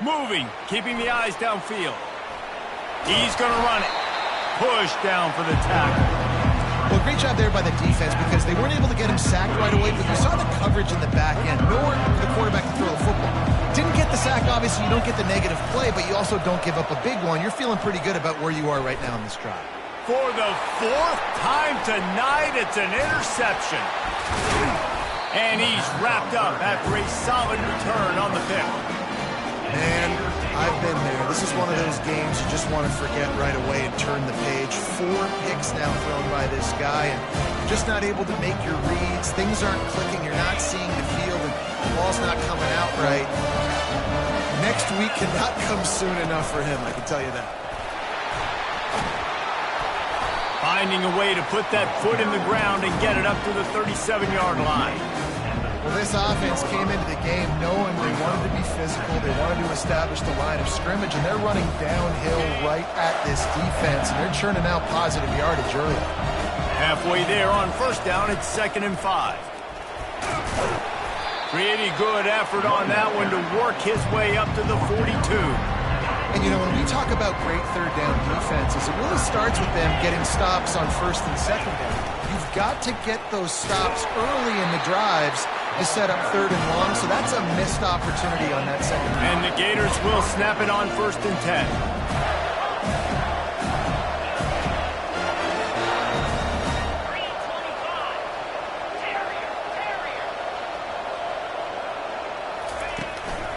Moving, keeping the eyes downfield. He's going to run it. Push down for the tackle. Well, great job there by the defense because they weren't able to get him sacked right away, but you saw the coverage in the back end. Nowhere for the quarterback to throw the football. Didn't get the sack, obviously. You don't get the negative play, but you also don't give up a big one. You're feeling pretty good about where you are right now in this drive. For the fourth time tonight, it's an interception. And he's wrapped up after a solid return on the pick. Man, I've been there. This is one of those games you just want to forget right away and turn the page. 4 picks now thrown by this guy, and you're just not able to make your reads. Things aren't clicking. You're not seeing the field, and the ball's not coming out right. Next week cannot come soon enough for him, I can tell you that. Finding a way to put that foot in the ground and get it up to the 37-yard line. Well, this offense came into the game knowing they wanted to be physical, they wanted to establish the line of scrimmage, and they're running downhill right at this defense, and they're churning out positive yardage early. Halfway there on first down, it's 2nd and 5. Pretty good effort on that one to work his way up to the 42. And, you know, when we talk about great third down defenses, it really starts with them getting stops on first and second down. You've got to get those stops early in the drives to set up 3rd and long, so that's a missed opportunity on that second down. And the Gators will snap it on 1st and 10.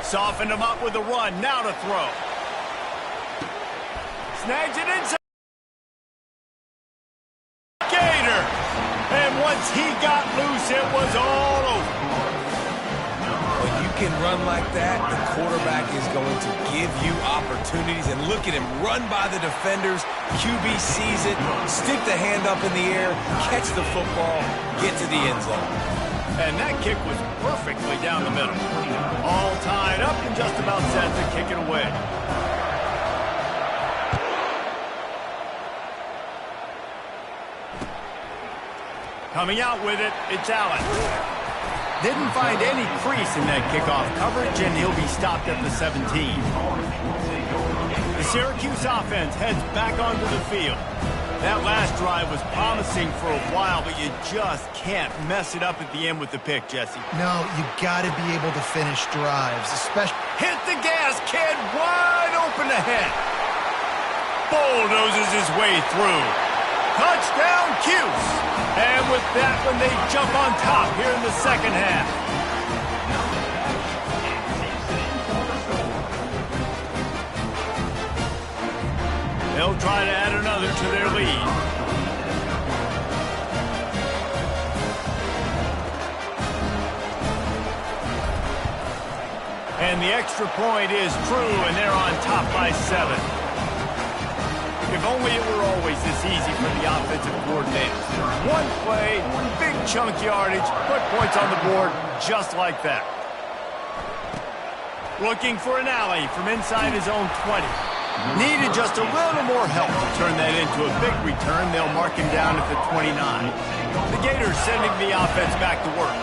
Softened him up with a run, now to throw. Snags it inside. Gator! And once he got loose, it was all over. When you can run like that, the quarterback is going to give you opportunities. And look at him run by the defenders. QB sees it, stick the hand up in the air, catch the football, get to the end zone. And that kick was perfectly down the middle. All tied up and just about set to kick it away. Coming out with it, it's Allen. Didn't find any crease in that kickoff coverage, and he'll be stopped at the 17. The Syracuse offense heads back onto the field. That last drive was promising for a while, but you just can't mess it up at the end with the pick, Jesse. No, you got to be able to finish drives, especially... Hit the gas, kid! Wide open ahead. Bulldozes his way through. Touchdown, Cuse! And with that one, they jump on top here in the second half. They'll try to add another to their lead. And the extra point is true, and they're on top by 7. If only it were always this easy for the offensive coordinators. One play, big chunk yardage, put points on the board just like that. Looking for an alley from inside his own 20. Needed just a little more help to turn that into a big return. They'll mark him down at the 29. The Gators sending the offense back to work.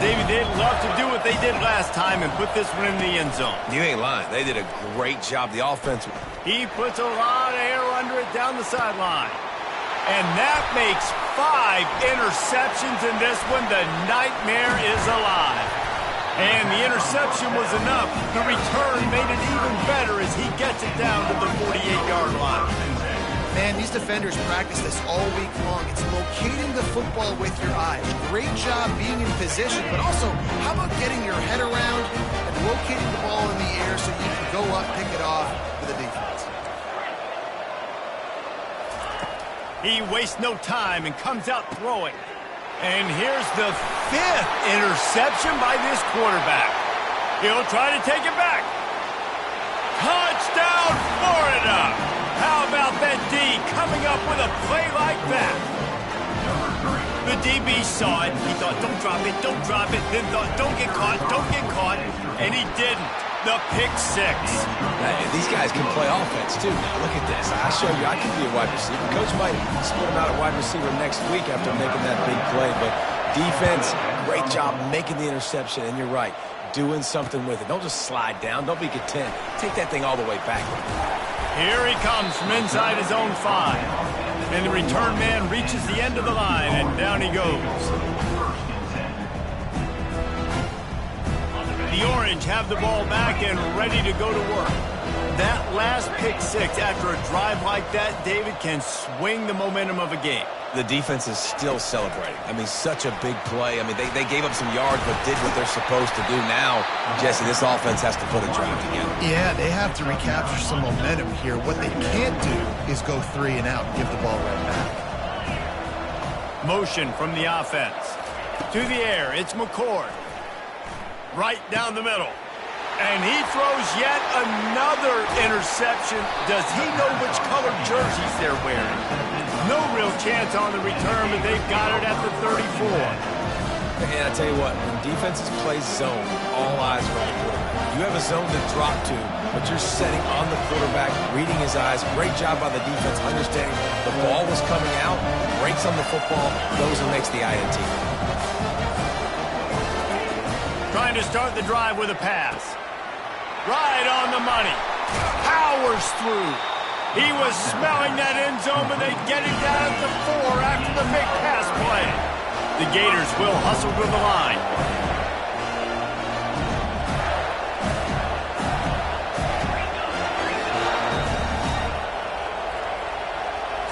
David, they'd love to do what they did last time and put this one in the end zone. You ain't lying. They did a great job. The offense... He puts a lot of air under it down the sideline. And that makes 5 interceptions in this one. The nightmare is alive. And the interception was enough. The return made it even better as he gets it down to the 48-yard line. Man, these defenders practice this all week long. It's locating the football with your eyes. Great job being in position, but also, how about getting your head around and locating the ball in the air so you can go up, pick it off for the defense. He wastes no time and comes out throwing. And here's the 5th interception by this quarterback. He'll try to take it back. Touchdown, Florida! How about that D coming up with a play like that? The DB saw it. He thought, don't drop it, then thought, don't get caught, and he didn't. The pick 6. Hey, these guys can play offense, too. Now, look at this. I showed you I can be a wide receiver. Coach might split him out at wide receiver next week after making that big play, but defense, great job making the interception, and you're right. doing something with it. Don't just slide down. Don't be content. Take that thing all the way back. Here he comes from inside his own 5. And the return man reaches the end of the line, and down he goes. The Orange have the ball back and ready to go to work. That last pick 6 after a drive like that, David, can swing the momentum of a game. The defense is still celebrating. I mean, such a big play. I mean, they gave up some yards but did what they're supposed to do. Now, Jesse, this offense has to put a drive together. Yeah, they have to recapture some momentum here. What they can't do is go 3 and out and give the ball right back. Motion from the offense. To the air, it's McCord. Right down the middle. And he throws yet another interception. Does he know which colored jerseys they're wearing? No real chance on the return, but they've got it at the 34. And I tell you what, when defenses play zone, all eyes are on the quarterback. You have a zone to drop to, but you're setting on the quarterback, reading his eyes. Great job by the defense, understanding the ball was coming out, breaks on the football, goes and makes the INT. Trying to start the drive with a pass. Right on the money. Powers through. He was smelling that end zone, but they get it down at the 4 after the big pass play. The Gators will hustle to the line.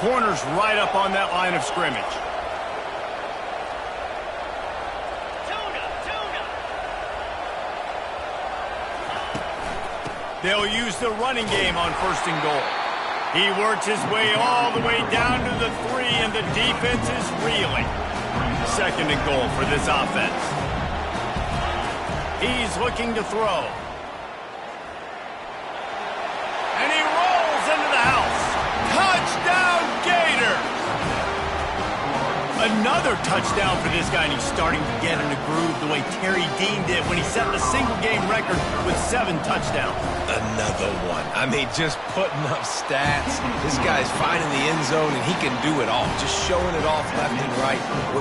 Corners right up on that line of scrimmage. They'll use the running game on 1st and goal. He works his way all the way down to the 3, and the defense is reeling. 2nd and goal for this offense. He's looking to throw. And he rolls into the house. Touchdown, Gators! Another touchdown for this guy, and he's starting to get in a groove the way Terry Dean did when he set the single-game record with 7 touchdowns. Another one. I mean, just putting up stats. This guy's finding the end zone, and he can do it all. Just showing it off left and right.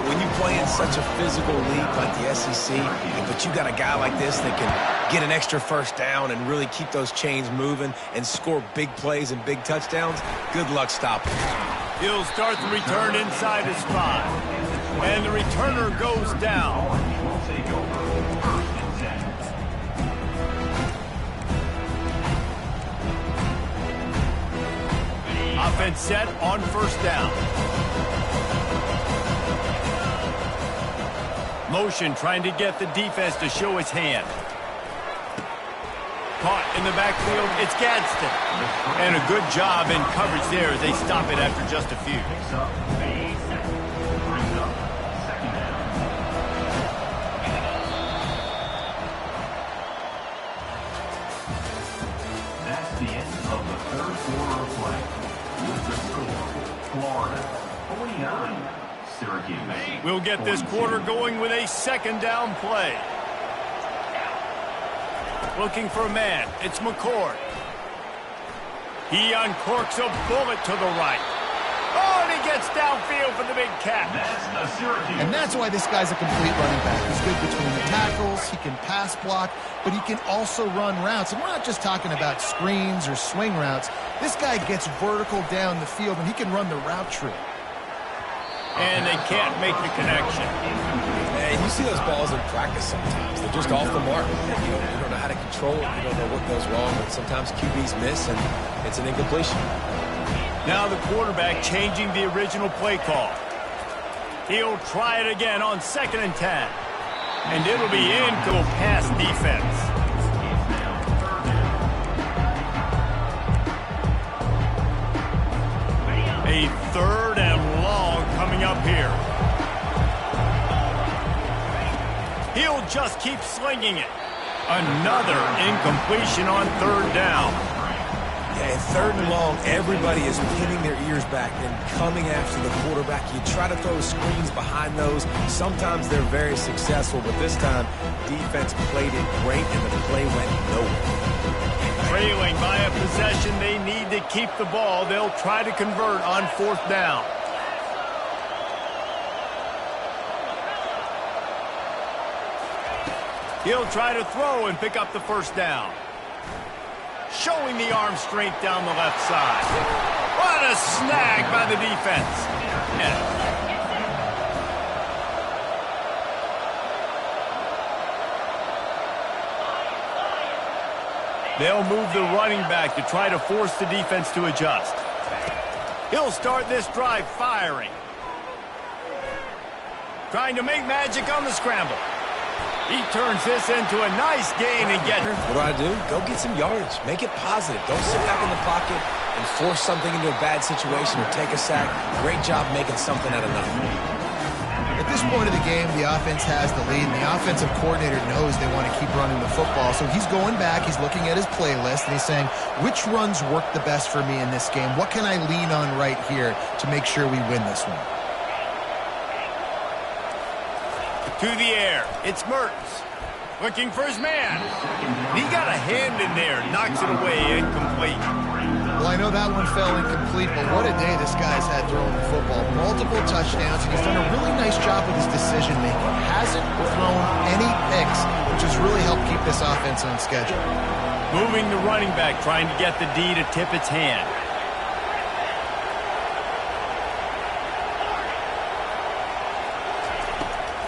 When you play in such a physical league like the SEC, but you got a guy like this that can get an extra 1st down and really keep those chains moving and score big plays and big touchdowns, good luck stopping. He'll start the return inside his 5. And the returner goes down. Offense set on 1st down. Motion trying to get the defense to show his hand. Caught in the backfield, it's Gadsden. And a good job in coverage there as they stop it after just a few. That's the end of the 3rd quarter of play. With the score, Florida 49, Syracuse. We'll get this quarter going with a 2nd down play. Looking for a man. It's McCord. He uncorks a bullet to the right. Oh, and he gets downfield for the big catch. And that's why this guy's a complete running back. He's good between the tackles, he can pass block, but he can also run routes. And we're not just talking about screens or swing routes. This guy gets vertical down the field, and he can run the route tree. And they can't make the connection. And you see those balls in practice sometimes. They're just off the mark. You don't know how to control it. You don't know what goes wrong. But sometimes QBs miss, and it's an incompletion. Now the quarterback changing the original play call. He'll try it again on 2nd and 10. And it'll be into a pass defense. A 3rd and long coming up here. He'll just keep slinging it. Another incompletion on 3rd down. Yeah, and 3rd and long, everybody is pinning their ears back and coming after the quarterback. You try to throw screens behind those. Sometimes they're very successful, but this time, defense played it great, and the play went nowhere. Trailing by a possession, they need to keep the ball. They'll try to convert on 4th down. He'll try to throw and pick up the first down. Showing the arm strength down the left side. What a snag by the defense. They'll move the running back to try to force the defense to adjust. He'll start this drive firing. Trying to make magic on the scramble. He turns this into a nice gain and gets... What do? Go get some yardage. Make it positive. Don't sit back in the pocket and force something into a bad situation or take a sack. Great job making something out of nothing. At this point of the game, the offense has the lead, and the offensive coordinator knows they want to keep running the football. So he's going back, he's looking at his playlist, and he's saying, which runs work the best for me in this game? What can I lean on right here to make sure we win this one? To the air, it's Mertens. Looking for his man. He got a hand in there, knocks it away, incomplete. Well, I know that one fell incomplete, but what a day this guy's had throwing the football. Multiple touchdowns, and he's done a really nice job with his decision-making. Hasn't thrown any picks, which has really helped keep this offense on schedule. Moving the running back, trying to get the D to tip its hand.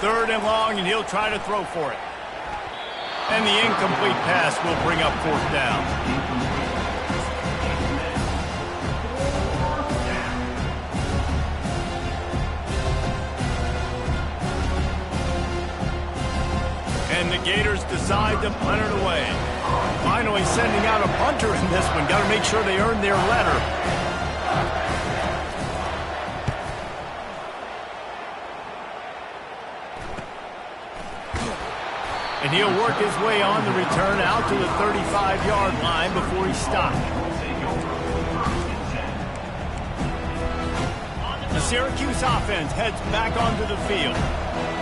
Third and long, and he'll try to throw for it. And the incomplete pass will bring up fourth down. And the Gators decide to punt it away. Finally sending out a punter in this one. Got to make sure they earn their letter. And he'll work his way on the return out to the 35-yard line before he's stopped. The Syracuse offense heads back onto the field.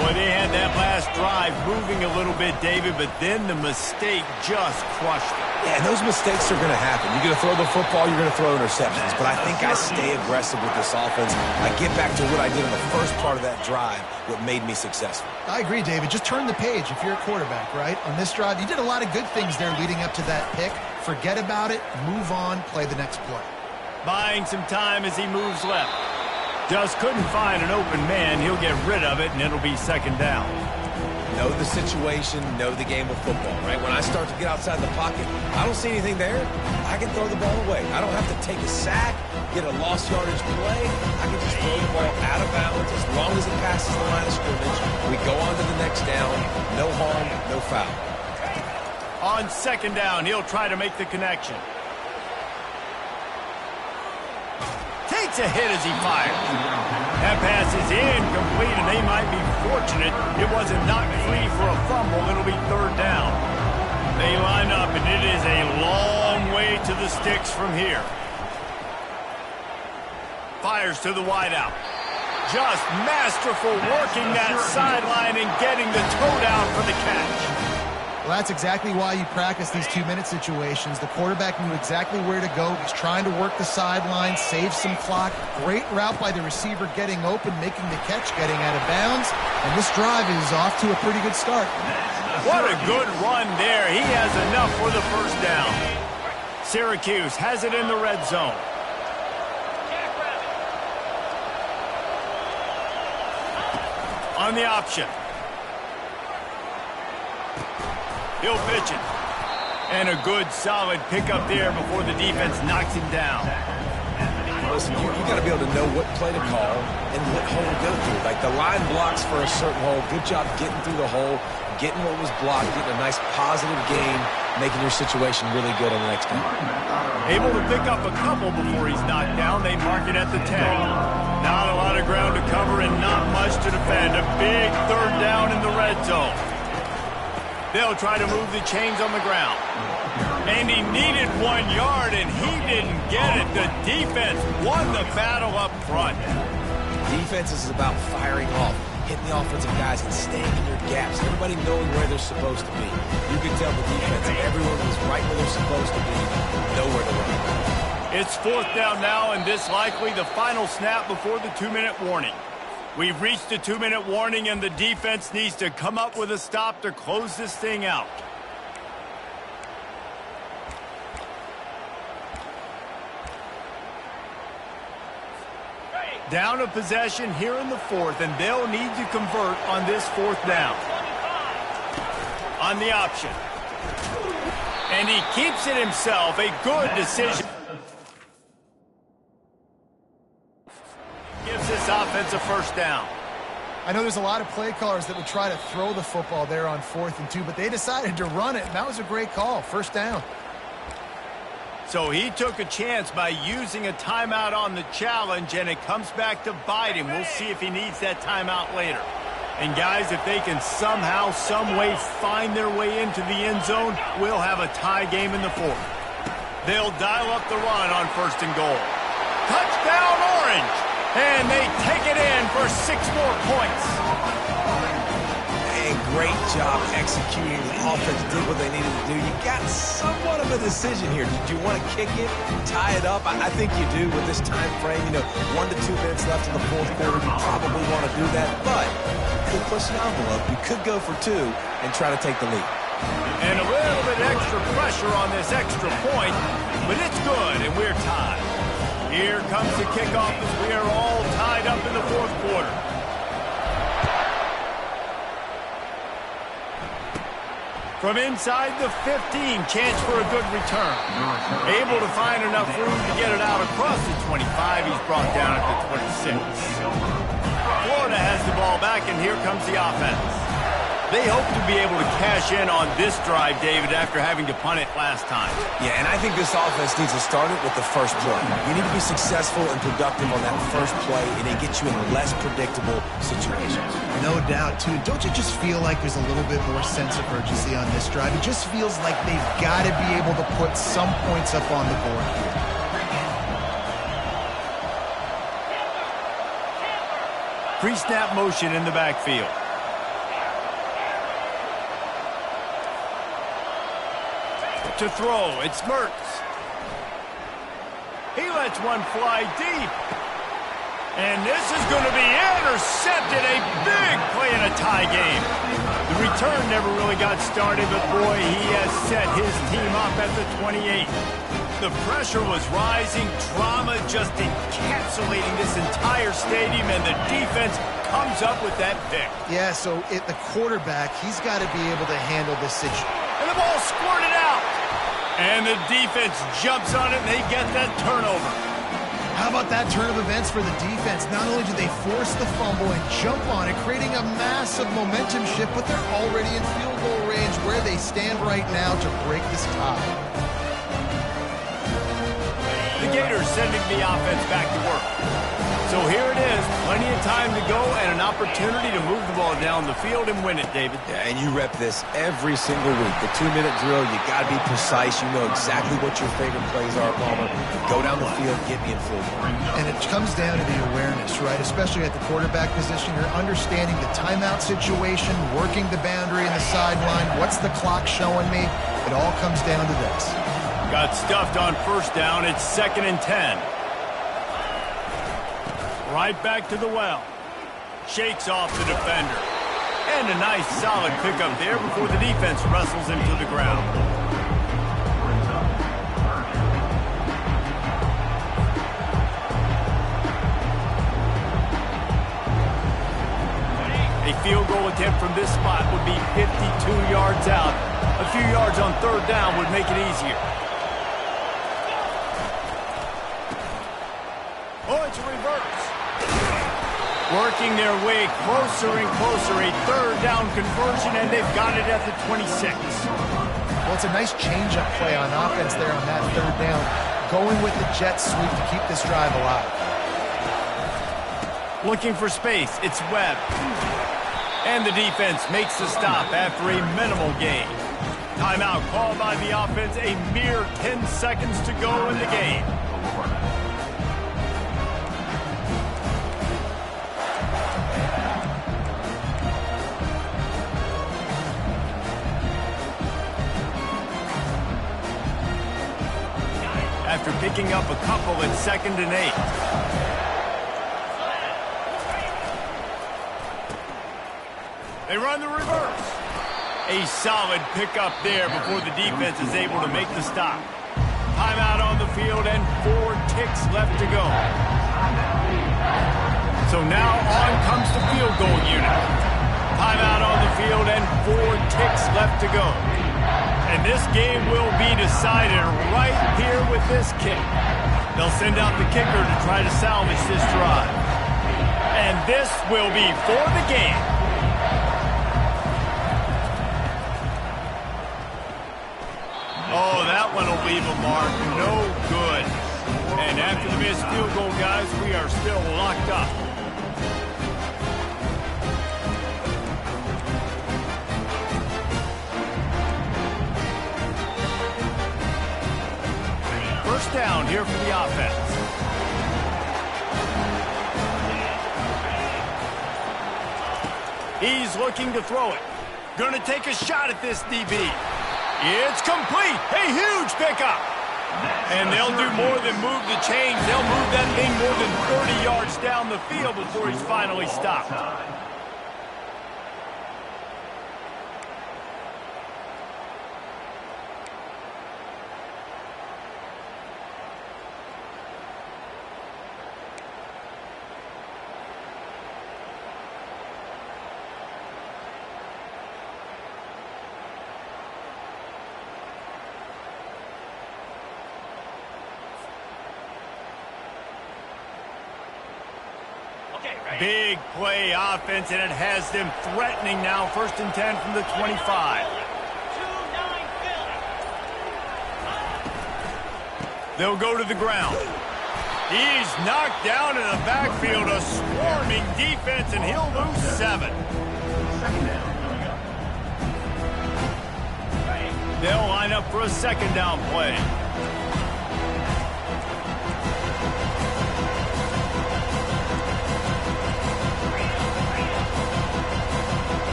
Boy, they had that last drive moving a little bit, David, but then the mistake just crushed them. Yeah, and those mistakes are going to happen. You're going to throw the football, you're going to throw interceptions. But I think I stay aggressive with this offense. I get back to what I did in the first part of that drive, what made me successful. I agree, David. Just turn the page if you're a quarterback, right? On this drive, you did a lot of good things there leading up to that pick. Forget about it, move on, play the next play. Buying some time as he moves left. Just couldn't find an open man. He'll get rid of it, and it'll be second down. Know the situation, know the game of football, right? When I start to get outside the pocket, I don't see anything there. I can throw the ball away. I don't have to take a sack, get a lost yardage play. I can just throw the ball out of bounds as long as it passes the line of scrimmage. We go on to the next down. No harm, no foul. On second down, he'll try to make the connection. Takes a hit as he fires. That pass is incomplete, and they might be fortunate it wasn't knocked free for a fumble. It'll be third down. They line up, and it is a long way to the sticks from here. Fires to the wideout. Just masterful working that sideline and getting the toe down for the catch. Well, that's exactly why you practice these two-minute situations. The quarterback knew exactly where to go. He's trying to work the sideline, save some clock. Great route by the receiver getting open, making the catch, getting out of bounds. And this drive is off to a pretty good start. What a good run there. He has enough for the first down. Syracuse has it in the red zone. On the option. He'll pitch it. And a good, solid pickup there before the defense knocks him down. Listen, you got to be able to know what play to call and what hole to go through. Like the line blocks for a certain hole. Good job getting through the hole, getting what was blocked, getting a nice positive gain, making your situation really good on the next game. Able to pick up a couple before he's knocked down. They mark it at the 10. Not a lot of ground to cover and not much to defend. A big third down in the red zone. They'll try to move the chains on the ground. And he needed 1 yard, and he didn't get it. The defense won the battle up front. Defense is about firing off, hitting the offensive guys and staying in their gaps. Everybody knowing where they're supposed to be. You can tell the defense, everyone was right where they're supposed to be, nowhere to run. It's fourth down now, and this likely the final snap before the 2-minute warning. We've reached the 2-minute warning, and the defense needs to come up with a stop to close this thing out. Down a possession here in the fourth, and they'll need to convert on this fourth down. On the option. And he keeps it himself. A good decision. Gives this offense a first down. I know there's a lot of play callers that would try to throw the football there on 4th and 2, but they decided to run it, and that was a great call. First down. So he took a chance by using a timeout on the challenge, and it comes back to bite him. We'll see if he needs that timeout later. And guys, if they can somehow, some way find their way into the end zone, we'll have a tie game in the fourth. They'll dial up the run on 1st and goal. Touchdown Orange! And they take it in for 6 more points. And great job executing. The offense did what they needed to do. You got somewhat of a decision here. Did you want to kick it, tie it up? I think you do with this time frame. 1 to 2 minutes left in the fourth quarter. You probably want to do that, but you could push the envelope. You could go for 2 and try to take the lead. And a little bit extra pressure on this extra point, but it's good, and we're tied. Here comes the kickoff as we are all tied up in the fourth quarter. From inside the 15, chance for a good return. Able to find enough room to get it out across the 25. He's brought down at the 26. Florida has the ball back, and here comes the offense. They hope to be able to cash in on this drive, David, after having to punt it last time. Yeah, and I think this offense needs to start it with the first play. You need to be successful and productive on that first play, and it gets you in less predictable situations. No doubt, too. Don't you just feel like there's a little bit more sense of urgency on this drive? It just feels like they've got to be able to put some points up on the board here. Pre-snap motion in the backfield. To throw, it's Mertz. He lets one fly deep. And this is going to be intercepted. A big play in a tie game. The return never really got started, but boy, he has set his team up at the 28. The pressure was rising, drama just encapsulating this entire stadium, and the defense comes up with that pick. Yeah, so the quarterback, he's got to be able to handle this situation. And the ball squirted out. And the defense jumps on it, and they get that turnover. How about that turn of events for the defense? Not only do they force the fumble and jump on it, creating a massive momentum shift, but they're already in field goal range where they stand right now to break this tie. The Gators sending the offense back to work. So here it is, plenty of time to go and an opportunity to move the ball down the field and win it, David. Yeah, and you rep this every single week. The 2-minute drill, you got to be precise. You know exactly what your favorite plays are, Palmer. Go down the field, get me in field goal. And it comes down to the awareness, right? Especially at the quarterback position. You're understanding the timeout situation, working the boundary and the sideline. What's the clock showing me? It all comes down to this. Got stuffed on first down. It's 2nd and 10. Right back to the well. Shakes off the defender. And a nice solid pickup there before the defense wrestles him to the ground. A field goal attempt from this spot would be 52 yards out. A few yards on 3rd down would make it easier. Oh, it's a reverse. Working their way closer and closer. A 3rd down conversion, and they've got it at the 26. Well, it's a nice change-up play on offense there on that 3rd down. Going with the jet sweep to keep this drive alive. Looking for space. It's Webb. And the defense makes the stop after a minimal gain. Timeout called by the offense. A mere 10 seconds to go in the game. After picking up a couple at 2nd and 8. They run the reverse. A solid pickup there before the defense is able to make the stop. Timeout on the field and 4 ticks left to go. So now on comes the field goal unit. Timeout on the field and 4 ticks left to go. And this game will be decided right here with this kick. They'll send out the kicker to try to salvage this drive. And this will be for the game. Oh, that one will leave a mark. No good. And after the missed field goal, guys, we are still locked up. First down here for the offense. He's looking to throw it. Going to take a shot at this DB. It's complete. A huge pickup. And they'll do more than move the chains. They'll move that thing more than 30 yards down the field before he's finally stopped. Big play offense, and it has them threatening now. 1st and 10 from the 25. They'll go to the ground. He's knocked down in the backfield, a swarming defense, and he'll lose 7. They'll line up for a 2nd down play.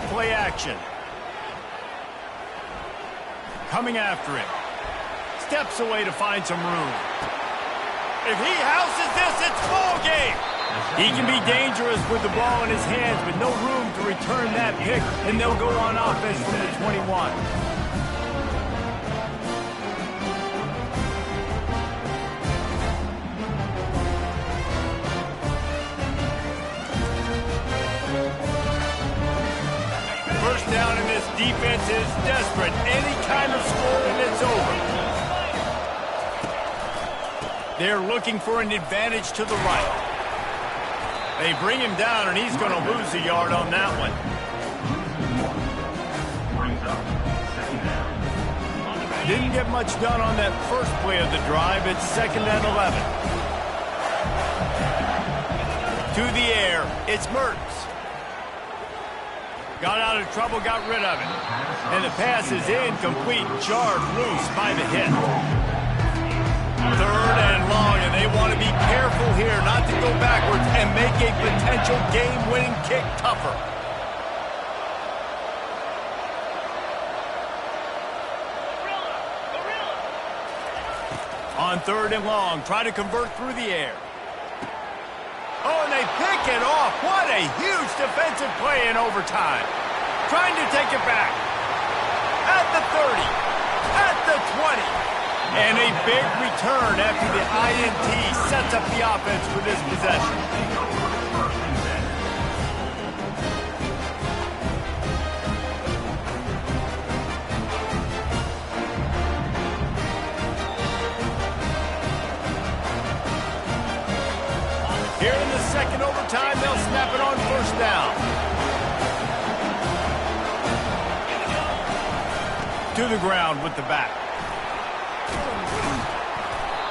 Play action. Coming after him. Steps away to find some room. If he houses this, it's ball game. He can be dangerous with the ball in his hands, but no room to return that pick, and they'll go on offense from the 21. First down, and this defense is desperate. Any kind of score, and it's over. They're looking for an advantage to the right. They bring him down, and he's going to lose a yard on that one. Didn't get much done on that first play of the drive. It's 2nd and 11. To the air, it's Mertz. Got out of trouble, got rid of it. And the pass is incomplete, jarred loose by the hit. 3rd and long, and they want to be careful here not to go backwards and make a potential game-winning kick tougher. On 3rd and long, try to convert through the air. Oh, and they pick it off. What a huge defensive play in overtime. Trying to take it back. At the 30. At the 20. And a big return after the INT sets up the offense for this possession. Here in the 2nd overtime, they'll snap it on 1st down. To the ground with the back.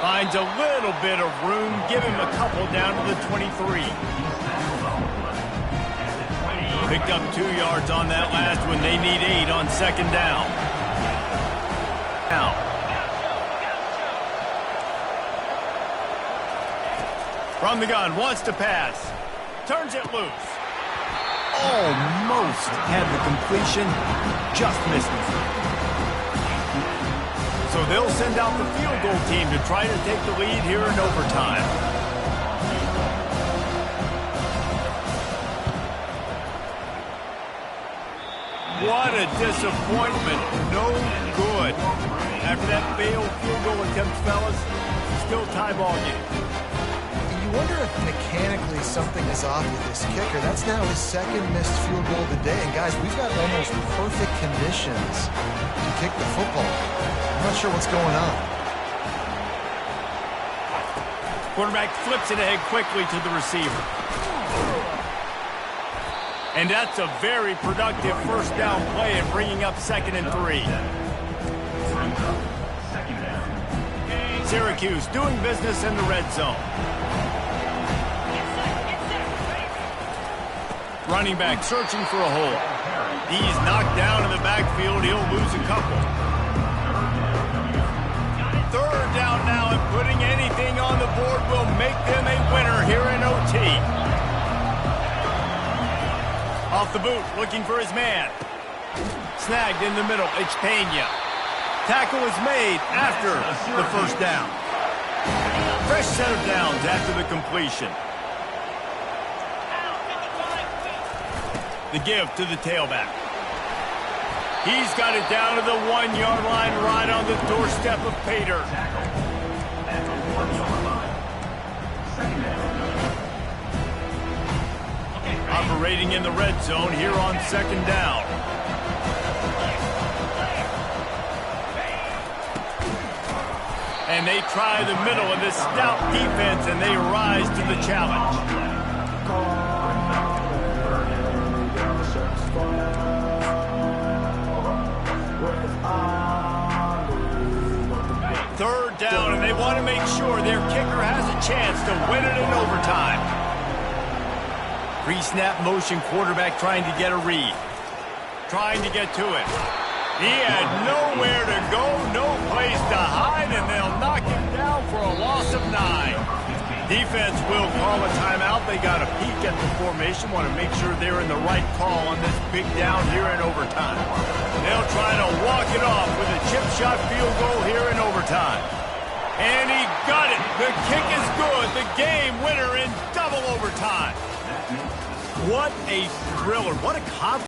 Finds a little bit of room. Give him a couple down to the 23. Picked up 2 yards on that last one. They need 8 on 2nd down. Now. From the gun, wants to pass. Turns it loose. Almost had the completion. Just missed it. So they'll send out the field goal team to try to take the lead here in overtime. What a disappointment. No good. After that failed field goal attempt, fellas, still tie ball game. You wonder if mechanically something is off with this kicker. That's now his second missed field goal of the day. And guys, we've got almost perfect conditions to kick the football. I'm not sure what's going on. Quarterback flips it ahead quickly to the receiver. And that's a very productive first down play and bringing up 2nd and 3. Syracuse doing business in the red zone. Running back searching for a hole. He's knocked down in the backfield. He'll lose a couple. 3rd down now, and putting anything on the board will make them a winner here in OT. Off the boot, looking for his man. Snagged in the middle, it's Pena. Tackle is made after the first down. Fresh set of downs after the completion. The give to the tailback. He's got it down to the 1-yard line right on the doorstep of Pater. Operating in the red zone here on 2nd down. And they try the middle of this stout defense, and they rise to the challenge. Third down, and they want to make sure their kicker has a chance to win it in overtime. Pre-snap motion, quarterback trying to get a read. Trying to get to it. He had nowhere to go, no place to hide, and they'll knock him down for a loss of 9. Defense will call a timeout. They got a peek at the formation, want to make sure they're in the right call on this big down here in overtime. They'll try to walk it off with a chip shot field goal here in overtime. And he got it. The kick is good. The game winner in double overtime. What a thriller. What a confidence.